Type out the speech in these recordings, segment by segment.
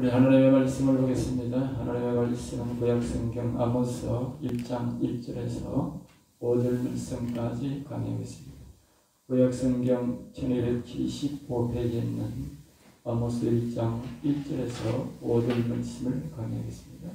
우리 하나님의 말씀을 보겠습니다. 하나님의 말씀은 구약성경 아모스 1장 1절에서 5절 말씀까지 강의하겠습니다. 구약성경 1275페이지에 있는 아모스 1장 1절에서 5절 말씀을 강의하겠습니다.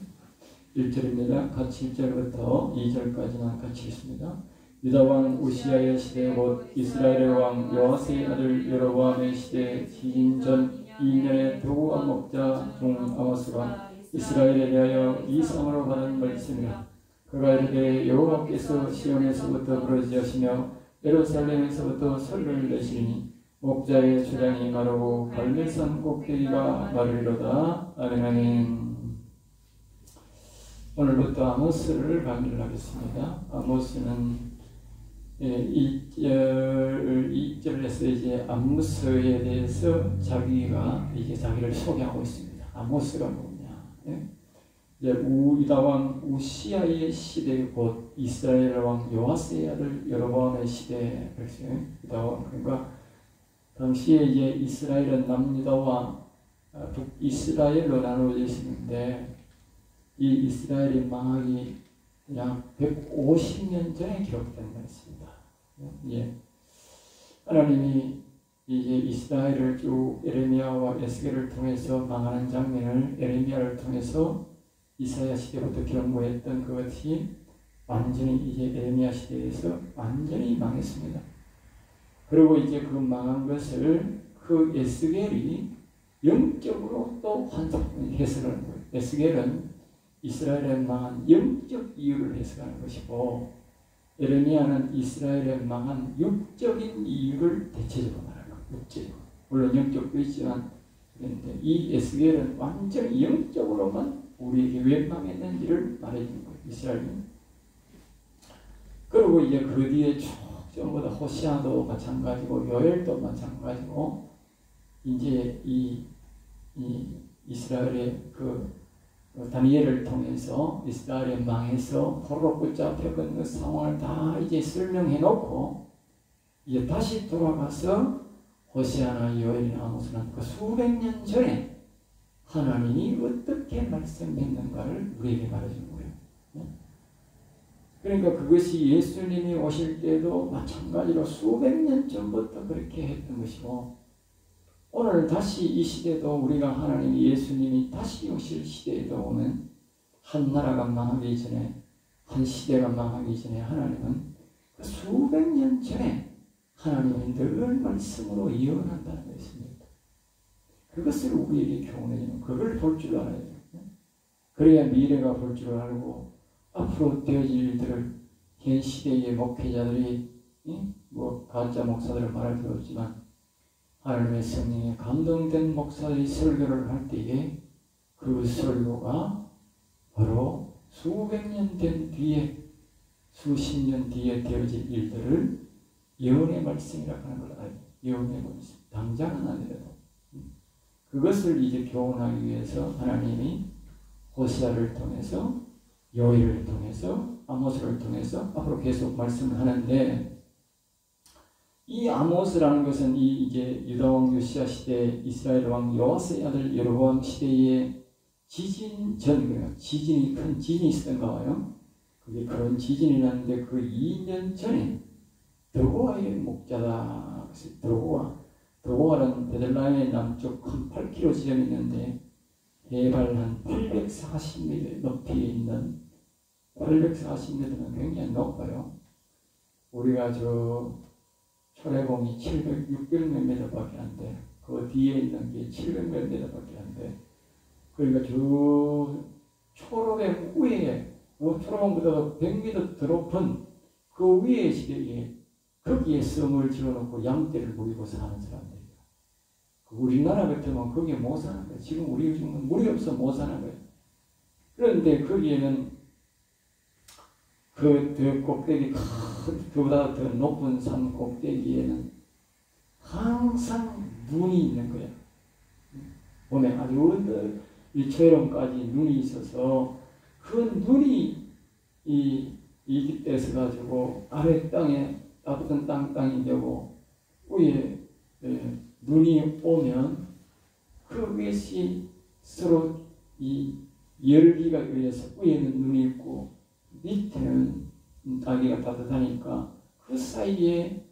1절입니다. 같이 1절부터 2절까지만 같이 읽습니다. 유다왕 우시아의 시대 곧 이스라엘의 왕 요아스의 아들 여로보암의 시대 시인 전 2년에 도구왕 목자 중 아모스가 이스라엘에 대하여 이 상으로 받은 말씀이라. 그가 이르되 여호와께서 시온에서부터 부르짖으시며 예루살렘에서부터 소리를 내시니 목자의 초장이 마르고 갈멜산 꼭대기가 마르리로다. 아멘. 아멘. 오늘부터 아모스를 강의를 하겠습니다. 아모스는 2절에서 이제 아모스에 대해서 자기가 이제 자기를 소개하고 있습니다. 아모스가 누구냐? 이제 유다왕 우시아의 시대 곧 이스라엘 왕 요아스의 아들 여로보암의 시대. 유다왕 그러니까 당시에 이제 이스라엘은 남유다와 북이스라엘로 나누어져 있었는데 이 이스라엘이 망하기 약 150년 전에 기록된 것입니다. 예. 하나님이 이제 이스라엘을 쭉 에레미야와 에스겔을 통해서 망하는 장면을 에레미야를 통해서 이사야 시대부터 경고했던 그것이 완전히 이제 에레미야 시대에서 완전히 망했습니다. 그리고 이제 그 망한 것을 그 에스겔이 영적으로 또 해석하는 거예요. 에스겔은 이스라엘의 망한 영적 이유를 해석하는 것이고 에레미야는 이스라엘의 망한 육적인 이유를 대체적으로 말하는 거예요. 육적으로. 물론 영적도 있지만 그런데 이 에스겔은 완전히 영적으로만 우리에게 왜 망했는지를 말해주는 거예요. 이스라엘은. 그리고 이제 그 뒤에 쭉 전부 다 호시아도 마찬가지고 요엘도 마찬가지고 이제 이 이스라엘의 다니엘을 통해서 이스라엘의 망해서 포로로 붙잡혀간 그 상황을 다 이제 설명해 놓고 이제 다시 돌아가서 호시아나 요엘이나 아모스는 그 수백 년 전에 하나님이 어떻게 말씀했는가를 우리에게 말해주는 거예요. 그러니까 그것이 예수님이 오실 때도 마찬가지로 수백 년 전부터 그렇게 했던 것이고 오늘 다시 이 시대도 우리가 하나님이 예수님이 다시 오실 시대에도 오면 한 나라가 망하기 전에 한 시대가 망하기 전에 하나님은 그 수백 년 전에 하나님이 늘 말씀으로 예언한다는 것입니다. 그것을 우리에게 교훈해주는 그걸 볼 줄 알아야 돼요. 그래야 미래가 볼 줄 알고 앞으로 되어질 일들을 현 시대의 목회자들이 뭐 가짜 목사들을 말할 필요 없지만 하나님의 성령에 감동된 목사들이 설교를 할 때에 그 설교가 바로 수백 년 된 뒤에 수십 년 뒤에 되어질 일들을 예언의 말씀이라고 하는 걸 알아요. 예언의 말씀. 당장은 아니라도 그것을 이제 교훈하기 위해서 하나님이 호시아를 통해서 요엘을 통해서 아모스를 통해서 앞으로 계속 말씀을 하는데 이 아모스라는 것은 이제 유다왕 요시아 시대 이스라엘 왕 요아스의 아들 여로보암 시대의 지진 전 지진이 큰 지진이 있었던가 봐요. 그게 그런 지진이 났는데 그 2년 전에 드고아의 목자다. 드고아는 베들레헴의 남쪽 한 8km 지점이 있는데 해발 한 840m 높이에 있는 840m면 굉장히 높아요. 우리가 초래봉이 600몇 미터밖에 안 돼. 그 뒤에 있는 게 700몇 미터밖에 안 돼. 그러니까 초록의 위에, 초록봉보다 100m 더 높은 그 위에 시대에 거기에 성을 지어놓고 양떼를 부리고 사는 사람들이야. 우리나라 같으면 거기에 못 사는 거야. 지금 우리 중은 물이 없어 못 사는 거야. 그런데 거기에는 그 꼭대기 그보다 더 높은 산 꼭대기에는 항상 눈이 있는 거야. 봄에 아주 이 초여름까지 눈이 있어서 그 눈이 이 떼서 가지고 아래 땅에 따뜻한 땅이 되고 위에 눈이 오면 그것이 서로 이 열기가 의해서 위에는 눈이 있고 밑에는 아기가 따뜻하니까 그 사이에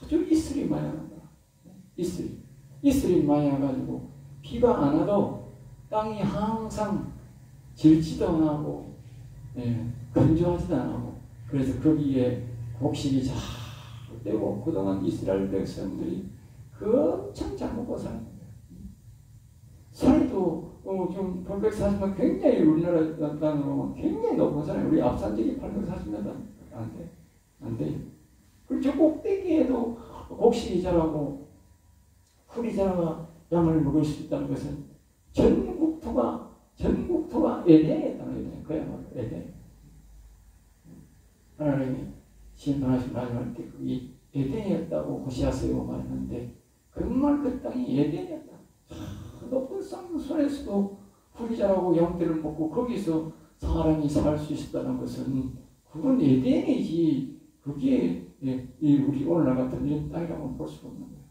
아주 이슬이 많이 난다. 이슬이 많이 와가지고 비가 안 와도 땅이 항상 질지도 안 하고 건조하지도 안 하고 그래서 거기에 곡식이 잘 되고 그동안 이스라엘 백성들이 엄청 잘 먹고 사는 거예요. 산도 지금 840만 굉장히 우리나라 땅으로 굉장히 높은 산이에요. 우리 앞산지기 840m 안 돼요. 그리고 저 꼭대기에도 곡식이 자라고 풀이 자라가 양을 먹을 수 있다는 것은 전 국토가 에덴에 있다는 거예요. 그야말로 에덴. 하나님이 심판하신 마지막 때 그게 에덴이었다고 호시아서에 말했는데 정말 그 땅이 에덴이었다. 높은 산에서도 풀이 자라고 양떼를 먹고 거기서 사람이 살 수 있었다는 것은 그건 에덴이지 그게 우리 오늘날 같은 이런 땅이라고 볼 수가 없는 거예요.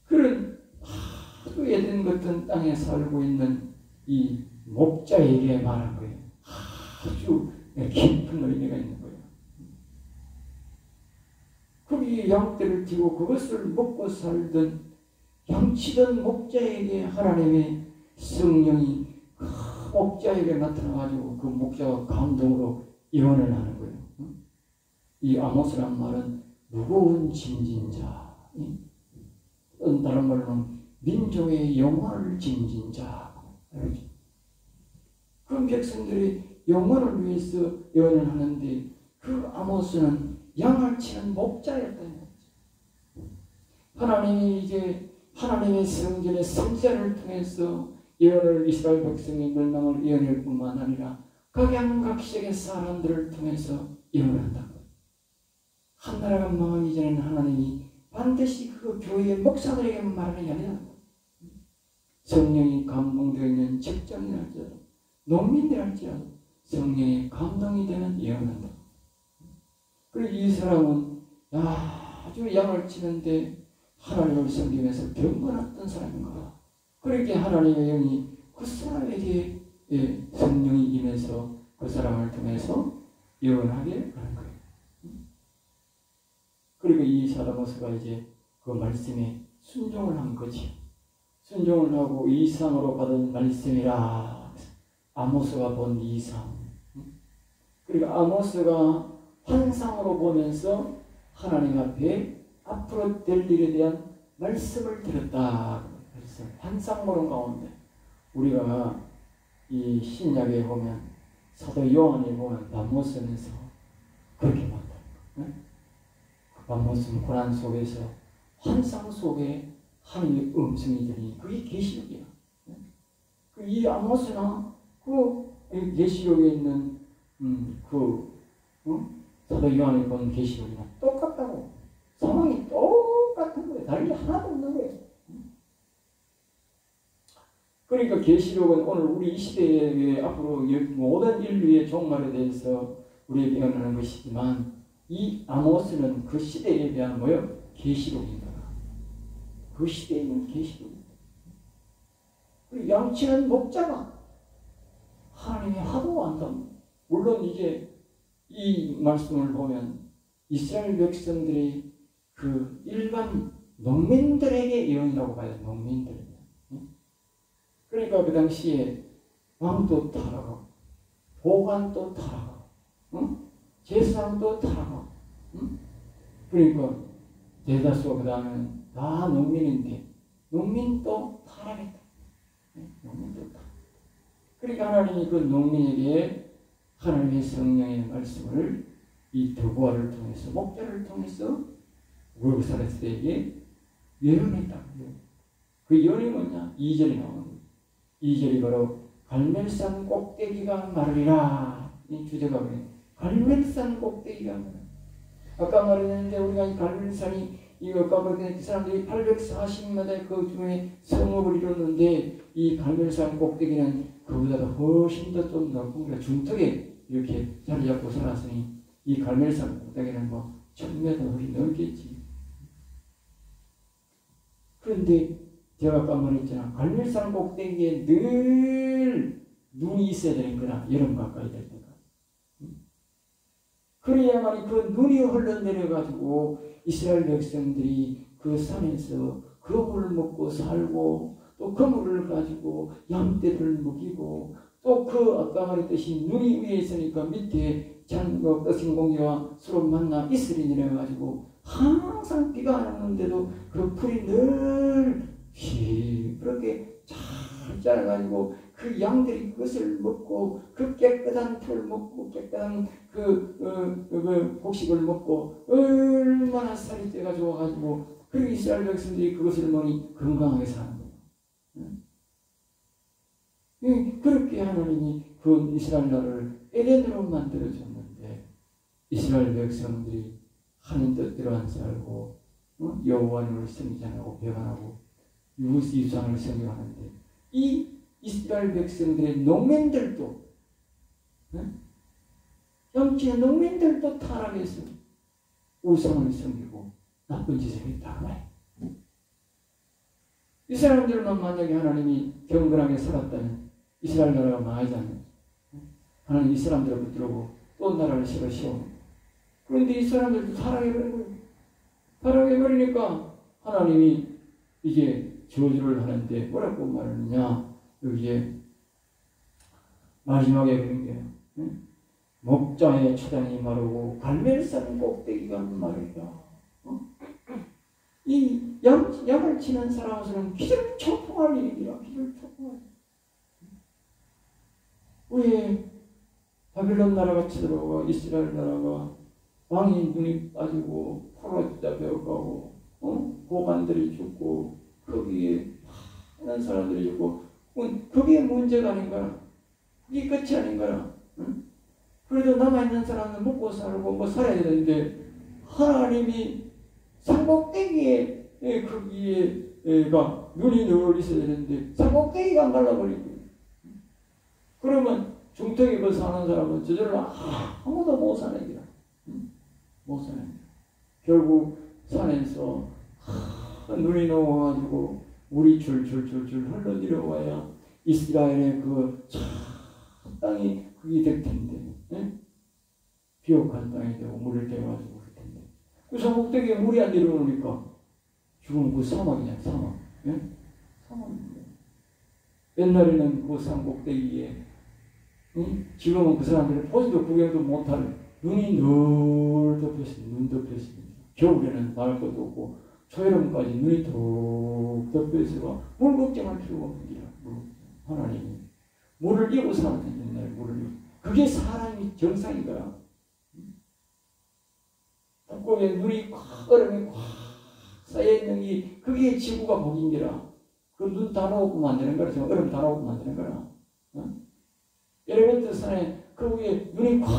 그런 아주 에덴 같은 땅에 살고 있는 이 목자에게 말한 거예요. 아주 깊은 의미가 있는 거예요. 거기 양떼를 튀고 그것을 먹고 살던 양치던 목자에게 하나님의 성령이 그 목자에게 나타나가지고 그 목자가 감동으로 예언을 하는 거예요. 이 아모스란 말은 무거운 짐진 자, 다른 말로는 민족의 영혼을 짐진 자. 그 백성들이 영혼을 위해서 예언을 하는데 그 아모스는 양을 치는 목자였다는 거죠. 하나님이 이제 하나님의 성전의 성자를 통해서 예언을 이스라엘 백성의 멸망을 예언할 뿐만 아니라 각양각색의 사람들을 통해서 예언한다. 한 나라가 망하기 전에는 하나님이 반드시 그 교회의 목사들에게 말하는 게 아니라 성령이 감동되어 있는 직장인할지라도 농민들할지라도 성령이 감동이 되면 예언한다. 그리고 이 사람은 아주 양을 치는데 하나님을 섬기면서 경건했던 사람인가. 그렇게 하나님의 영이 그 사람에게 성령이 임해서 그 사람을 통해서 예언하게 하는 거예요. 그리고 이 사다모스가 이제 그 말씀에 순종을 한 거지. 순종을 하고 이상으로 받은 말씀이라. 아모스가 본 이상. 그리고 아모스가 환상으로 보면서 하나님 앞에 앞으로 될 일에 대한 말씀을 들었다. 그래서 환상모론 가운데 우리가 이 신약에 보면 사도 요한에 보면 밤모섬에서 그렇게 본다. 밤모섬 고난 속에서 환상 속에 하나님의 음성이 들리니 그게 계시록이야. 이 아모스나 그 계시록에 있는 사도 요한이 본 계시록이나 똑같다고. 상황이 똑같은 거예요. 다른 게 하나도 없는 거예요. 그러니까 계시록은 오늘 우리 이 시대에 앞으로 모든 인류의 종말에 대해서 우리에게 예언하는 것이지만 이 아모스는 그 시대에 대한 뭐예요? 계시록입니다. 그 시대에 있는 계시록입니다. 그리고 양치는 목자가 하나님이 하도 안다. 물론 이제 이 말씀을 보면 이스라엘 백성들이 그 일반 농민들에게 예언이라고 봐야 돼요. 농민들에게. 그러니까 그 당시에 왕도 타락하고 보관도 타락하고 제사장도 타락하고 그러니까 대다수가 그 다음에는 다 농민인데 농민도 타락했다. 농민도 타락. 그러니까 하나님이 그 농민에게 하나님의 성령의 말씀을 이 드보아를 통해서 목자를 통해서 우르사레스에게 예언했다. 그 예언이 뭐냐? 2절이 나오는 거예요. 2절이 바로 갈멜산 꼭대기가 말하리라. 이 주제가 뭐예요? 갈멜산 꼭대기가 말하리라. 아까 말했는데 우리가 이 갈멜산이 이거 까먹은 사람들이 840m의 그 중에 성읍을 이뤘는데 이 갈멜산 꼭대기는 그보다 훨씬 더 좀 넓고 우리가 중턱에 이렇게 자리 잡고 살았으니 이 갈멜산 꼭대기는 뭐 1000m 훨씬 넘겠지. 그런데 제가 아까 말했잖아. 갈멜산 꼭대기에 늘 눈이 있어야 되는 거다. 여름 가까이 될 때가. 그래야만이 그 눈이 흘러내려가지고 이스라엘 백성들이 그 산에서 그 물을 먹고 살고 또 그 물을 가지고 양떼를 먹이고 또 그 아까 말했듯이 눈이 위에 있으니까 밑에 떠신 공기와 서로 만나 이슬이 내려가지고 항상 비가 안 오는데도 그 풀이 늘 그렇게 잘 자라가지고 그 양들이 그것을 먹고 그 깨끗한 풀을 먹고 깨끗한 그 곡식을 먹고 얼마나 살이 떼가 좋아가지고 그 이스라엘 백성들이 그것을 먹니 건강하게 사는 거예요. 그렇게 하나님이 그 이스라엘 나라를 에덴으로 만들어줬는데 이스라엘 백성들이 하나님 뜻대로 안 살고 여호와를 섬기자고 배반하고 유상을 섬겨하는데 이 이스라엘 백성들의 농민들도 영적인 농민들도 타락해서 우상을 섬기고 나쁜 짓을 했다. 이 사람들만 만약에 하나님이 경건하게 살았다면 이스라엘 나라가 망하지 않는 하나님 이 사람들을 붙들고 또 나라를 세우시오. 그런데 이 사람들도 타락해버린 거예요. 타락해버리니까 하나님이 이제 저주를 하는데 뭐라고 말하느냐. 여기에 마지막에 그런 게 목장의 초장이 마르고 갈멜산 꼭대기가 마르다. 이 양을 치는 사람으로서는 기를 초풍할 일이라. 기를 초풍할 일. 우리 바빌론 나라가 치들어가 이스라엘 나라가 왕이 눈이 빠지고 포로 잡혀가고 고관들이 죽고 거기에 많은 사람들이 죽고 그게 문제가 아닌가? 그게 끝이 아닌가? 그래도 남아있는 사람은 먹고 살고 뭐 살아야 되는데 하나님이 산꼭대기에 거기에가 눈이 늘 있어야 되는데 산꼭대기가 말라버리고 그러면 중턱에 그 사는 사람은 저절로 아무도 못 사는 거야. 못 사는 거야. 결국 산에서 눈이 녹아가지고 물이 줄줄줄줄 흘러 내려와야 이스라엘의 그 땅이 그게 될 텐데, 비옥한 땅이 되고 물을 떼가지고 그럴 텐데, 그 산꼭대기에 물이 안 내려오니까 죽은 그 사막이냐 사막, 사막입니다. 옛날에는 그 산꼭대기에, 지금은 그 사람들이 보지도 구경도 못할 눈이 늘 덮였습니다. 눈 덮였습니다. 겨울에는 나갈 것도 없고 초여름까지 눈이 더 덮여서 물 걱정할 필요가 없습니다. 하나님이 물을 이고 사는 옛날에 물을 이고 그게 사람이 정상인 거야. 북극에 눈이 얼음이 꽉 쌓여있는 게 그게 지구가 복인 거라. 그 눈 다 놓고 만드는 거라. 얼음 다 놓고 만드는 거라. 에레벤트 산에 그 위에 눈이 꽉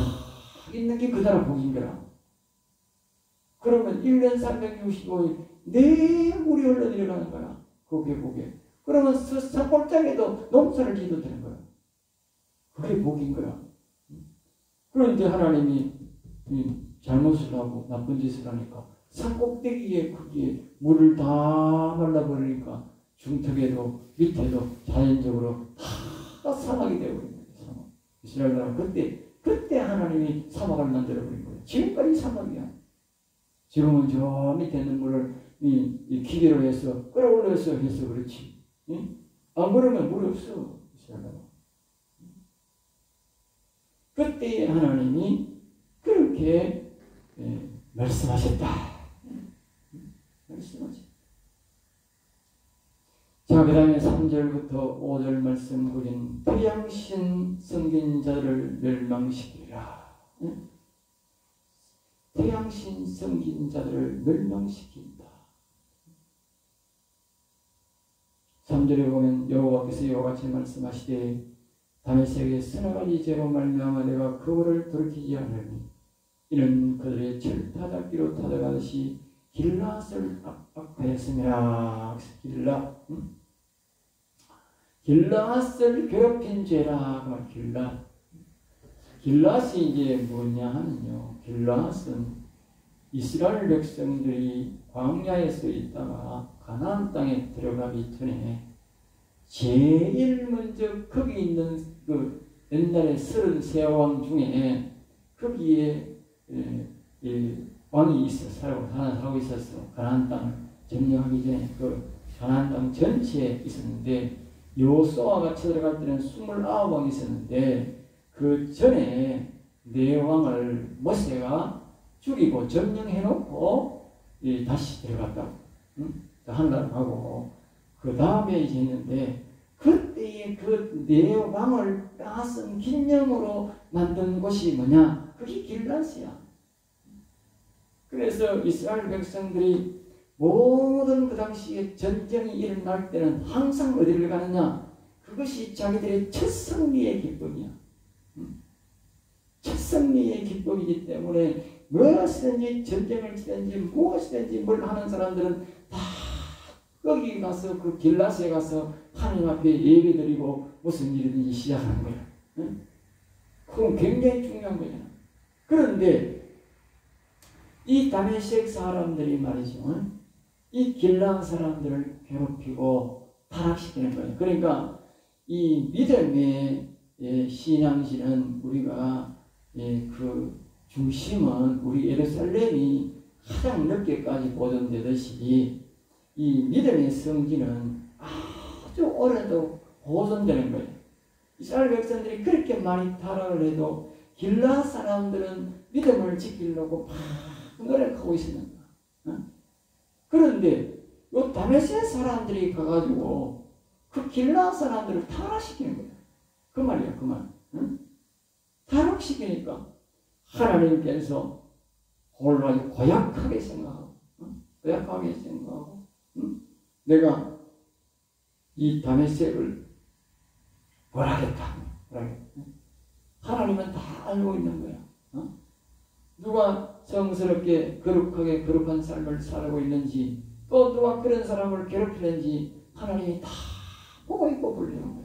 있는 게 그다라 복인 거라. 그러면 1년 365일 내 물이 흘러 내려가는 거야. 거기에 보게. 그러면 산골짜기에도 농사를 지어도 되는 거야. 그게 복인 거야. 그런데 하나님이 잘못을 하고 나쁜 짓을 하니까 산꼭대기에 거기에 물을 다 말라버리니까 중턱에도 밑에도 자연적으로 다 사막이 되어버린 거예요. 사막. 이스라엘 나라 그때 하나님이 사막을 만들어버린 거예요. 지금까지 사막이야. 지금은 저 밑에 있는 물을 이 기계로 해서 끌어올려서 해서 그렇지. 안 그러면 물이 없어. 그때 하나님이 그렇게 말씀하셨다. 말씀하셨다. 자, 그 다음에 3절부터 5절 말씀 보긴 태양신 섬긴 자를 멸망시키리라. 태양신 섬긴 자들을 멸망시킨다. 3절에 보면 여호와께서 이와 같이 말씀하시되 다메섹의 서너 가지 죄로 말미암아 내가 그거를 돌이키지 않으니 이는 그들의 철타잡기로 타다가듯이 길라앗을 악하였음이라. 길라앗을 괴롭힌 죄라. 길라앗이 이제 뭐냐 하면요, 길라앗은 이스라엘 백성들이 광야에서 있다가 가나안 땅에 들어가기 전에 제일 먼저 거기 있는 그 옛날에 33왕 중에 거기에 왕이 살고 있었어. 가나안 땅을 점령하기 전에 그 가나안 땅 전체에 있었는데 여호수아가 쳐들어갈 때는 29왕이 있었는데 그 전에 네 왕을 모세가 죽이고 점령해놓고 다시 들어갔다고. 하늘나라 가고 그 다음에 이제 있는데 그때의 그 네 왕을 따쓴 기념으로 만든 곳이 뭐냐? 그게 길라스야. 그래서 이스라엘 백성들이 모든 그 당시에 전쟁이 일어날 때는 항상 어디를 가느냐? 그것이 자기들의 첫 승리의 기쁨이야. 첫 승리의 기쁨이기 때문에 무엇이든지 전쟁을 치든지 무엇이든지 뭘 하는 사람들은 다 거기 가서 그 길라스에 가서 하나님 앞에 예배드리고 무슨 일이든지 시작하는 거야. 그건 굉장히 중요한 거잖아. 그런데 이 다메섹 사람들이 말이죠. 이 길란 사람들을 괴롭히고 타락시키는 거예요. 그러니까 이 믿음의 신앙시는 우리가 그 중심은 우리 예루살렘이 가장 늦게까지 보존되듯이 이 믿음의 성지는 아주 오래도 보존되는 거예요. 이스라엘 백성들이 그렇게 많이 타락을 해도 길라 사람들은 믿음을 지키려고 막 노력하고 있었는 거야. 그런데 요 다메섹 사람들이 가가지고 그 길라 사람들을 타락시키는 거야. 그 말이야, 그 말. 타락시키니까 하나님께서 홀로 고약하게 생각하고, 고약하게 생각하고, 내가 이 다메섹을 벌하겠다. 하나님은 다 알고 있는 거야. 누가 성스럽게 거룩하게 거룩한 삶을 살고 있는지, 또 누가 그런 사람을 괴롭히는지 하나님이 다 보고 있고 불리는 거야.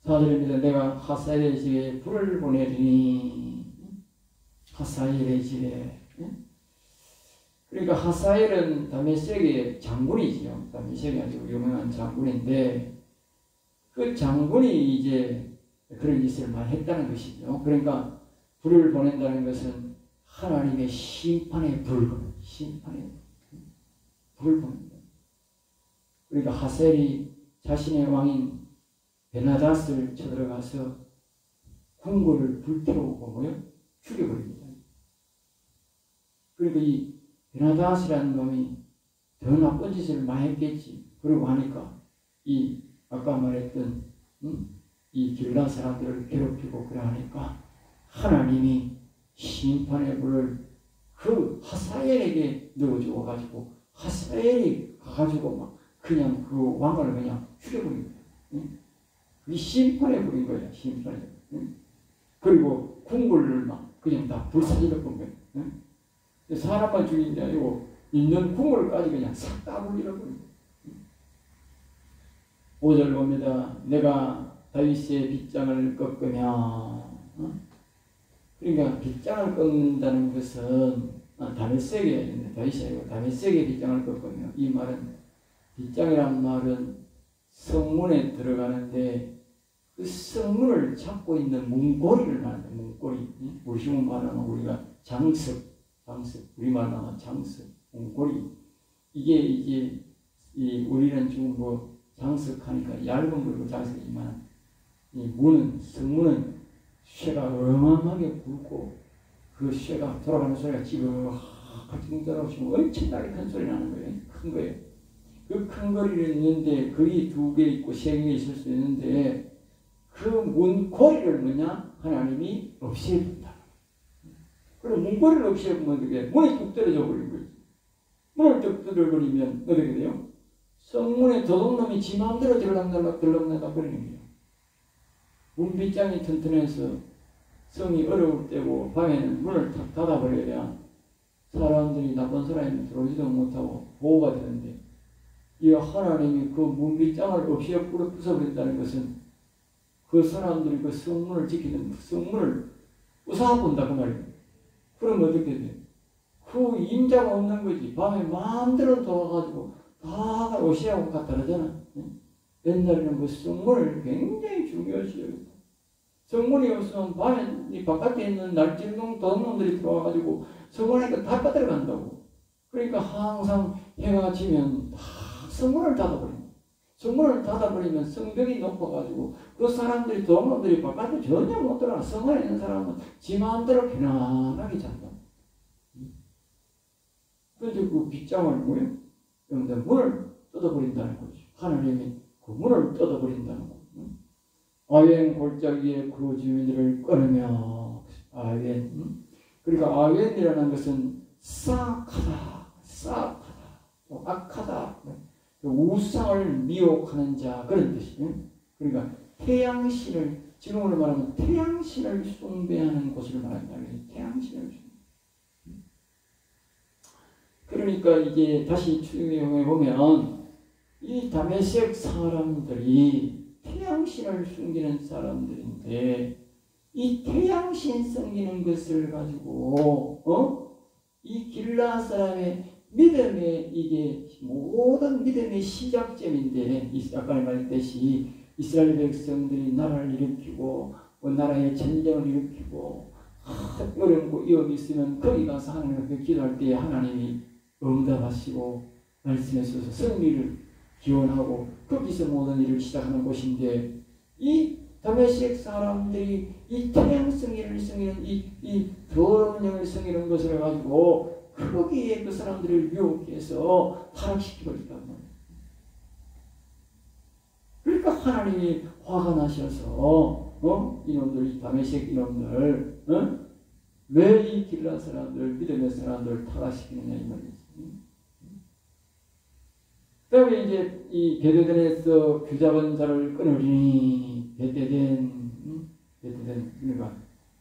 4절입니다. 내가 하사엘의 집에 불을 보내리니, 하사엘의 집에. 그러니까 하사엘은 다메섹의 장군이지요. 다메섹이 아주 유명한 장군인데 그 장군이 이제 그런 짓을 많이 했다는 것이죠. 그러니까 불을 보낸다는 것은 하나님의 심판의 불, 심판의 불을 보낸다. 그러니까 하사엘이 자신의 왕인 베나닷을 쳐들어가서 궁궐을 불태우고 뭐요? 죽여버립니다. 그리고 이 베나닷이라는 놈이 더 나쁜 짓을 많이 했겠지. 그러고 하니까 이 아까 말했던 이 길라 사람들을 괴롭히고 그래 하니까 하나님이 심판의 불을 그 하사엘에게 넣어주고 가지고 하사엘이 가가지고 막 그냥 그 왕을 그냥 죽여버린 거야. 그게 심판의 불인 거야. 심판의 불. 그리고 궁궐을 막 그냥 다 불사질러 본 거야. 사람만 죽인 게 아니고 있는 궁궐까지 그냥 싹 다 불질러버린 거야. 5절 봅니다. 내가 다윗의 빗장을 꺾으며, 그러니까 빗장을 꺾는다는 것은 다메섹의 다윗이 아니고 다메섹의 빗장을 꺾으며, 이 말은 빗장이란 말은 성문에 들어가는데 그 성문을 잡고 있는 문고리를 말합니다. 문고리. 우리식으로 말하면 우리가 장석, 우리말 하면 장석, 문고리. 이게 이제 우리는 지금 뭐 장석하니까 얇은 걸로 장석이지만 이 문은, 성문은 쇠가 어마어마하게 굵고 그 쇠가 돌아가는 소리가 지금 들어오시면 엄청나게 큰 소리 나는 거예요. 큰 거예요. 그 큰 거리를 있는데 거기 2개 있고 3개 있을 수 있는데 그 문고리를 뭐냐? 하나님이 없애준다. 그럼 문고리를 없애보면 어떻게 돼? 문이 뚝 떨어져 버린 거지. 문을 뚝 떨어버리면 어떻게 돼요? 성문에 도둑놈이 지 마음대로 들락날락 버리는 거예요. 문빗장이 튼튼해서 성이 어려울 때고 밤에는 문을 탁 닫아버려야 사람들이 나쁜 사람이 들어오지도 못하고 보호가 되는데 이 하나님이 그 문빗장을 없이 부숴버린다는 것은 그 사람들이 그 성문을 지키는 성문을 부숴본다 그 말이에요. 그럼 어떻게 돼? 그 임자가 없는 거지. 밤에 마음대로 도와가지고 다 오시라고 갖다 그러잖아. 옛날에는 그 성문을 굉장히 중요시 여겼다. 성문이 없으면 밤에 이 바깥에 있는 날진동 도둑놈들이 들어와가지고 성문에 다 빠들어간다고. 그러니까 항상 해가 지면 다 성문을 닫아버린다. 성문을 닫아버리면 성벽이 높아가지고 그 사람들이 도둑놈들이 바깥에 전혀 못 들어가. 성문에 있는 사람은 지 마음대로 편안하게 잔다. 그런데 그 빗장을 뭐예요? 여러분들 문을 뜯어버린다는 거죠. 하나님이 그 문을 뜯어버린다는 거죠. 아웬 골짜기에 그 주민들을 끊으며 아웬 그러니까 아웬이라는 것은 싹하다, 악하다, 우상을 미혹하는 자 그런 뜻이에요. 그러니까 태양신을 지금으로 말하면 태양신을 숭배하는 곳을 말한다. 태양신을 숭배. 그러니까 이제 다시 추정해 보면 이 다메섹 사람들이 태양신을 숨기는 사람들인데 이 태양신 숨기는 것을 가지고 이 길라 사람의 믿음의 이게 모든 믿음의 시작점인데 아까 말했듯이 이스라엘 백성들이 나라를 일으키고 나라의 전쟁을 일으키고 어렵고 위험이 있으면 거기 가서 하나님께 기도할 때 하나님이 응답하시고 말씀에 있어서 승리를 기원하고 거기서 모든 일을 시작하는 곳인데 이 다메섹 사람들이 이 태양성의를 성기는 이 더러운 영을 성기는 것을 가지고 거기에 그 사람들을 유혹해서 타락시켜버렸단 말이에요. 그러니까 하나님이 화가 나셔서 이놈들 이 다메섹 이놈들 왜 이 길라 사람들 믿음의 사람들을 타락시키느냐 이 말이죠. 그 다음에 이제 이 베데덴에서 규잡은 자를 끊으리니 베데덴 그러니까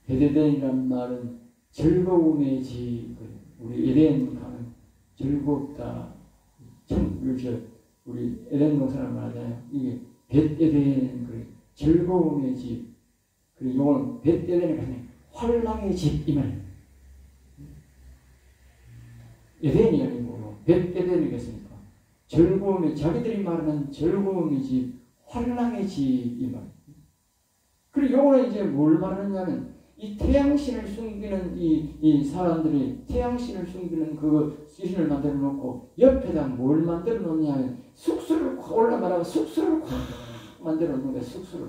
베데덴이란 말은 즐거움의 집 우리 에덴 가는 즐겁다 우리 에덴 동산을 말하잖아요. 이게 벳에덴 그래 즐거움의 집 그리고 이거는 벳에덴이 가는 환락의 집 이 말 에덴이 아니고 벳에덴이겠습니까? 즐거움이 자기들이 말하는 즐거움의 집, 환락의 집 이 말. 그리고 요거는 이제 뭘 말하느냐면 이 태양신을 숨기는 이 사람들이 태양신을 숨기는 그 신을 만들어 놓고 옆에다 뭘 만들어 놓냐면 숙소를 확 올라 말하고 숙소를 확 만들어 놓는 거야. 숙소를.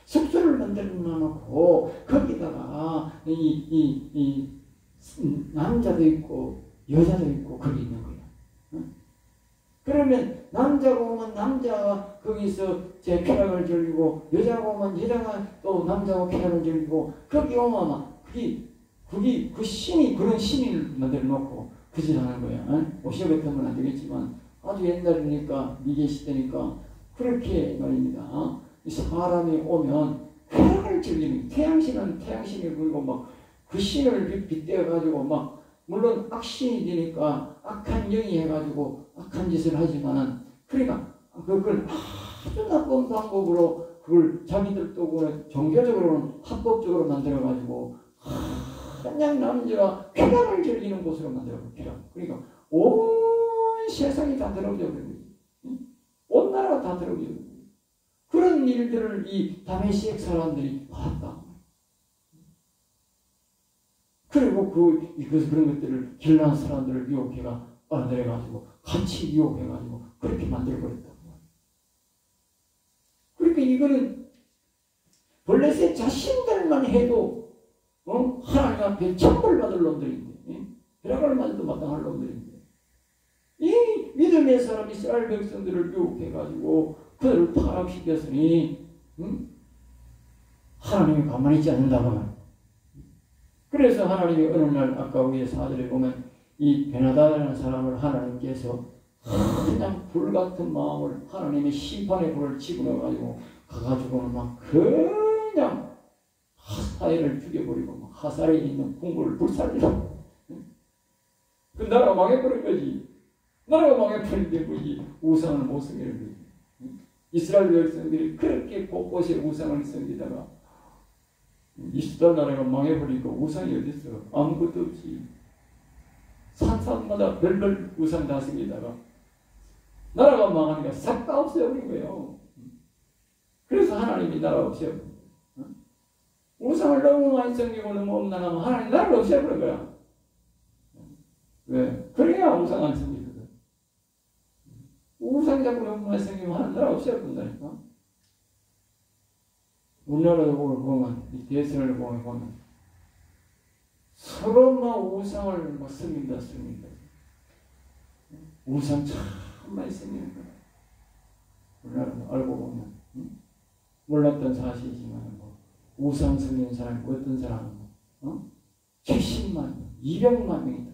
숙소를 만들어 놓고 거기다가 이 남자도 있고 여자도 있고 거기 있는 거야. 그러면 남자가 오면 남자가 거기서 제 쾌락을 즐기고 여자가 오면 여자가 또 남자가 쾌락을 즐기고 거기 오면 그게 그 신이 그런 신을 만들어 놓고 그 짓 하는 거야. 오시오 같은 건 안 되겠지만 아주 옛날이니까 미개 시대니까 그렇게 말입니다. 사람이 오면 쾌락을 즐기는 태양신은 태양신이 그리고 막 그 신을 빗대어 가지고 막 물론 악신이 되니까 악한 영이 해가지고 악한 짓을 하지만은 그러니까 그걸 아주 나쁜 방법으로 그걸 자기들도 그 종교적으로는 합법적으로 만들어가지고 그냥 남자가 쾌락을 즐기는 곳으로 만들어버려. 쾌락. 그러니까 온 세상이 다 더러워져 버린 거지. 온 나라가 다 더러워져 버린 거지. 그런 일들을 이 다메섹 사람들이 봤다. 그리고 그런 것들을 길란 사람들을 미혹해가 빨아들여가지고 같이 미혹해가지고 그렇게 만들어버렸다고. 그러니까 이거는 블레셋 자신들만 해도 하나님 앞에 천벌받을 놈들인데 벼락을 맞아도 마땅할 놈들인데 이 믿음의 사람 이스라엘 백성들을 미혹해가지고 그들을 타락시켰으니 하나님이 가만히 있지 않는다고 말이야. 그래서 하나님이 어느 날 아까 위에 4절에 보면 이 베나다라는 사람을 하나님께서 그냥 불같은 마음을 하나님의 심판의 불을 집어넣어가지고 가가지고는 막 그냥 하사엘을 죽여버리고 막 하사엘에 있는 궁궐을 불살리고 그 나라가 망해버린 거지. 나라가 망해버린데 뭐지 우상을 못 섬기는 거지. 이스라엘 백성들이 그렇게 곳곳에 우상을 섬기다가 이스라엘 나라가 망해버리고 우상이 어디 있어? 아무것도 없지. 산산마다 별별 우상 다스리다가 나라가 망하니까 싹 다 없애버린 거예요. 그래서 하나님이 나라 없애버린 거예요. 우상을 너무 많이 섬기고 너무 엄난하면 하나님 나라를 없애버린 거야. 왜? 그래야 우상 안 섬기거든. 우상 자꾸 너무 많이 섬기면 하나님 나라 없애버린다니까. 우리나라를 보면, 이 대선을 보면 서로 막 우상을 막 섬긴다. 우상 참 많이 섬기는 거야. 우리나라도 알고 보면, 몰랐던 사실이지만, 우상 섬기는 사람이 어떤 사람은, 70만 명, 200만 명이 다.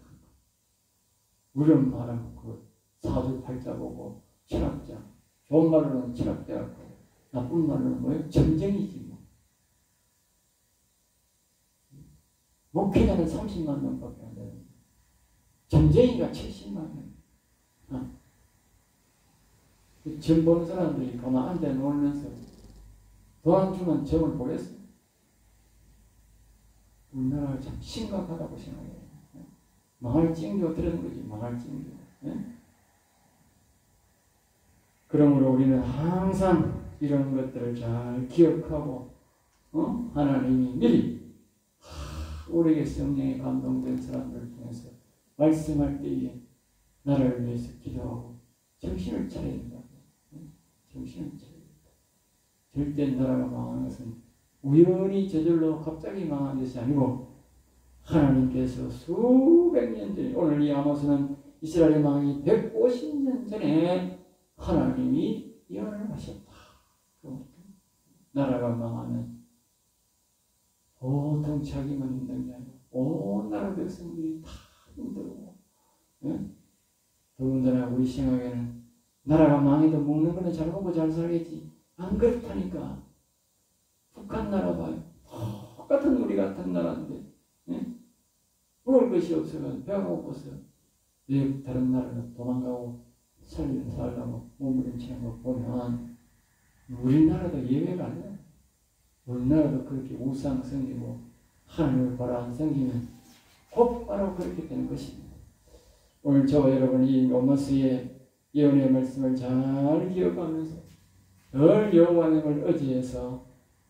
우리는 말하면 그 사주팔자 보고, 철학자, 좋은 말로는 철학자고, 나쁜 말로는 뭐예요? 전쟁이지 뭐. 목회자는 30만 명밖에 안 되는데 전쟁이가 70만 명. 점 보는 사람들이 가만 앉아 놀면서 돈 안 주면 점을 보겠어. 우리나라가 참 심각하다고 생각해요. 망할 징조 들은 거지, 망할 징조. 그러므로 우리는 항상 이런 것들을 잘 기억하고, 하나님이 미리 우리에게 성령에 감동된 사람들을 통해서 말씀할 때에 나라를 위해서 기도하고 정신을 차려야 된다. 정신을 차려야 된다. 절대 나라가 망하는 것은 우연히 저절로 갑자기 망한 것이 아니고 하나님께서 수백 년 전에, 오늘 이 아모스는 이스라엘 망이 150년 전에 하나님이 예언을 하셨다. 나라가 망하면 보통 자기만 힘든 게 아니라 온 나라 백성들이 다 힘들고, 더군다나 우리 생각에는 나라가 망해도 먹는 거는 잘 먹고 잘 살겠지. 안 그렇다니까. 북한 나라 봐요. 똑같은 우리 같은 나라인데 먹을 것이 없어서 배가 고파서 왜 다른 나라로 도망가고 살려고 몸부림치는 거 보면 우리나라도 예외가 아니야. 우리나라도 그렇게 우상 섬기고 하나님을 바라 안 섬기면 곧바로 그렇게 되는 것입니다. 오늘 저와 여러분이 아모스의 예언의 말씀을 잘 기억하면서 늘 여호와의 이름을 의지해서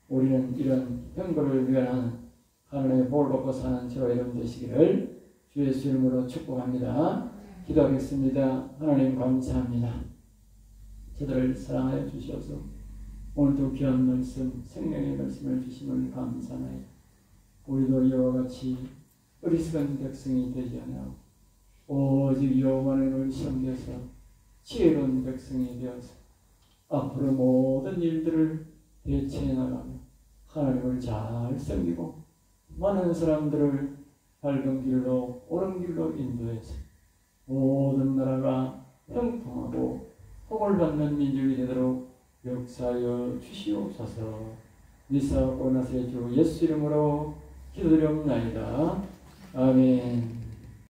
우리는 이런 평거를 위한 하나님의 복을 받고 사는 저와 여러분 되시기를 주 예수 이름으로 축복합니다. 기도하겠습니다. 하나님 감사합니다. 저들을 사랑하여 주셔서 오늘도 귀한 말씀, 생명의 말씀을 주심을 감사하나이다. 우리도 이와 같이 어리석은 백성이 되지 않아 오직 여호와를 섬겨서 지혜로운 백성이 되어서 앞으로 모든 일들을 대체해 나가며 하나님을 잘 섬기고 많은 사람들을 밝은 길로 옳은 길로 인도해서 모든 나라가 형통하고 복을 받는 민족이 되도록 역사하여 주시옵소서. 미사오고 나서의 주 예수 이름으로 기도드리옵나이다. 아멘.